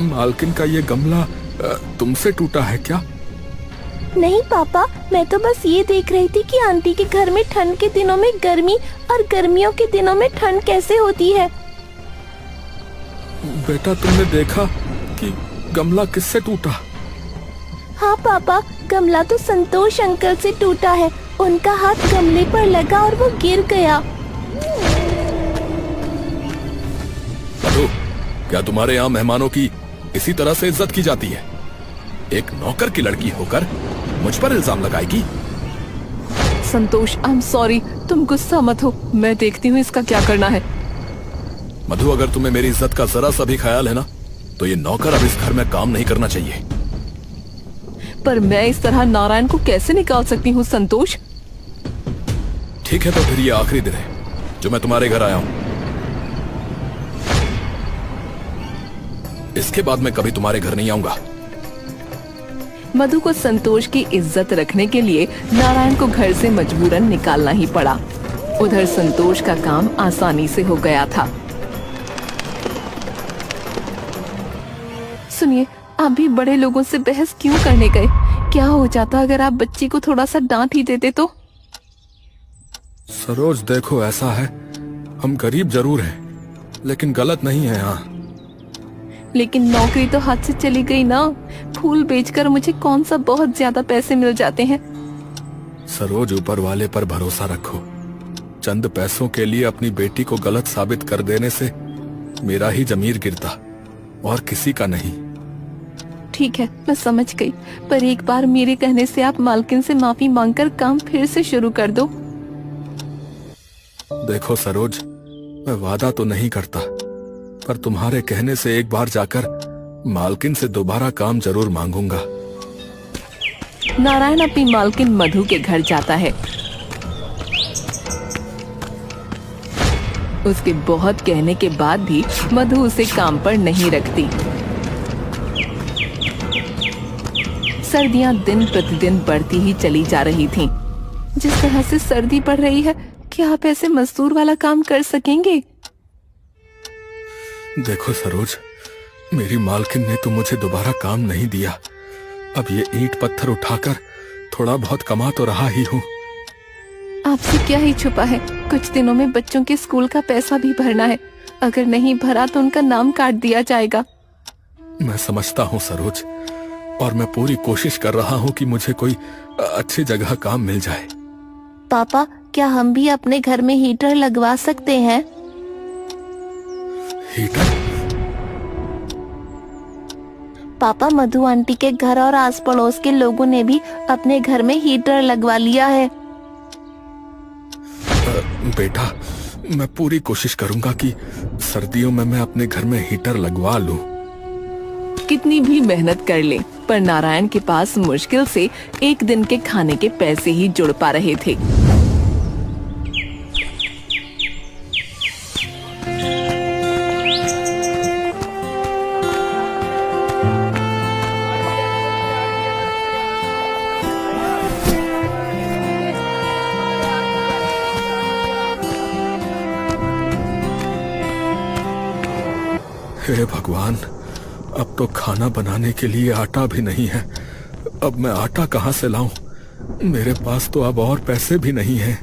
मालकिन का ये गमला तुमसे टूटा है क्या? नहीं पापा, मैं तो बस ये देख रही थी कि आंटी के घर में ठंड के दिनों में गर्मी और गर्मियों के दिनों में ठंड कैसे होती है। बेटा, तुमने देखा कि गमला किससे टूटा? हाँ पापा, गमला तो संतोष अंकल से टूटा है। उनका हाथ गमले पर लगा और वो गिर गया। मधु, क्या तुम्हारे यहाँ मेहमानों की इसी तरह से इज्जत की जाती है? एक नौकर की लड़की होकर मुझ पर इल्जाम लगाएगी? संतोष, आई एम सॉरी, तुम गुस्सा मत हो, मैं देखती हूँ इसका क्या करना है। मधु, अगर तुम्हें मेरी इज्जत का जरा सा भी ख्याल है ना, तो ये नौकर अब इस घर में काम नहीं करना चाहिए। पर मैं इस तरह नारायण को कैसे निकाल सकती हूँ संतोष? ठीक है, तो फिर ये आखिरी दिन है जो मैं तुम्हारे घर आया हूँ। इसके बाद मैं कभी तुम्हारे घर नहीं आऊंगा। मधु को संतोष की इज्जत रखने के लिए नारायण को घर से मजबूरन निकालना ही पड़ा। उधर संतोष का काम आसानी से हो गया था। सुनिए, आप भी बड़े लोगों से बहस क्यों करने गए? क्या हो जाता अगर आप बच्ची को थोड़ा सा डांट ही देते तो? सरोज, देखो, ऐसा है, हम गरीब जरूर हैं, लेकिन गलत नहीं है। हाँ, लेकिन नौकरी तो हाथ से चली गई ना। फूल बेचकर मुझे कौन सा बहुत ज्यादा पैसे मिल जाते हैं। सरोज, ऊपर वाले पर भरोसा रखो। चंद पैसों के लिए अपनी बेटी को गलत साबित कर देने से मेरा ही जमीर गिरता और किसी का नहीं। ठीक है, मैं समझ गई, पर एक बार मेरे कहने से आप मालकिन से माफी मांगकर काम फिर से शुरू कर दो। देखो सरोज, मैं वादा तो नहीं करता, पर तुम्हारे कहने से एक बार जाकर मालकिन से दोबारा काम जरूर मांगूंगा। नारायण अपनी मालकिन मधु के घर जाता है। उसके बहुत कहने के बाद भी मधु उसे काम पर नहीं रखती। सर्दियां दिन प्रतिदिन बढ़ती ही चली जा रही थीं। जिस तरह से सर्दी बढ़ रही है, क्या आप ऐसे मजदूर वाला काम कर सकेंगे? देखो सरोज, मेरी मालकिन ने तो मुझे दोबारा काम नहीं दिया। अब ये ईंट पत्थर उठाकर थोड़ा बहुत कमा तो रहा ही हूँ। आपसे क्या ही छुपा है, कुछ दिनों में बच्चों के स्कूल का पैसा भी भरना है। अगर नहीं भरा तो उनका नाम काट दिया जाएगा। मैं समझता हूँ सरोज, और मैं पूरी कोशिश कर रहा हूँ कि मुझे कोई अच्छी जगह काम मिल जाए। पापा, क्या हम भी अपने घर में हीटर लगवा सकते हैं? हीटर? पापा, मधु आंटी के घर और आस पड़ोस के लोगों ने भी अपने घर में हीटर लगवा लिया है। बेटा, मैं पूरी कोशिश करूंगा कि सर्दियों में मैं अपने घर में हीटर लगवा लूं। कितनी भी मेहनत कर ले, पर नारायण के पास मुश्किल से एक दिन के खाने के पैसे ही जुड़ पा रहे थे। हे भगवान, अब तो खाना बनाने के लिए आटा भी नहीं है। अब मैं आटा कहाँ से लाऊं? मेरे पास तो अब और पैसे भी नहीं हैं।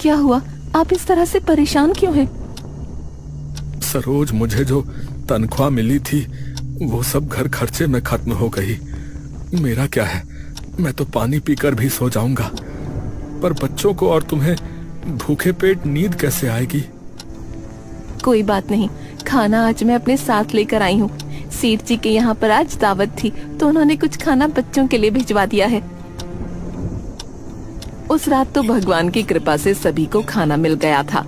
क्या हुआ? आप इस तरह से परेशान क्यों हैं? सरोज, मुझे जो तनख्वाह मिली थी वो सब घर खर्चे में खत्म हो गई। मेरा क्या है, मैं तो पानी पीकर भी सो जाऊंगा, पर बच्चों को और तुम्हें भूखे पेट नींद कैसे आएगी? कोई बात नहीं, खाना आज मैं अपने साथ लेकर आई हूँ। सेठ जी के यहाँ पर आज दावत थी, तो उन्होंने कुछ खाना बच्चों के लिए भिजवा दिया है। उस रात तो भगवान की कृपा से सभी को खाना मिल गया था।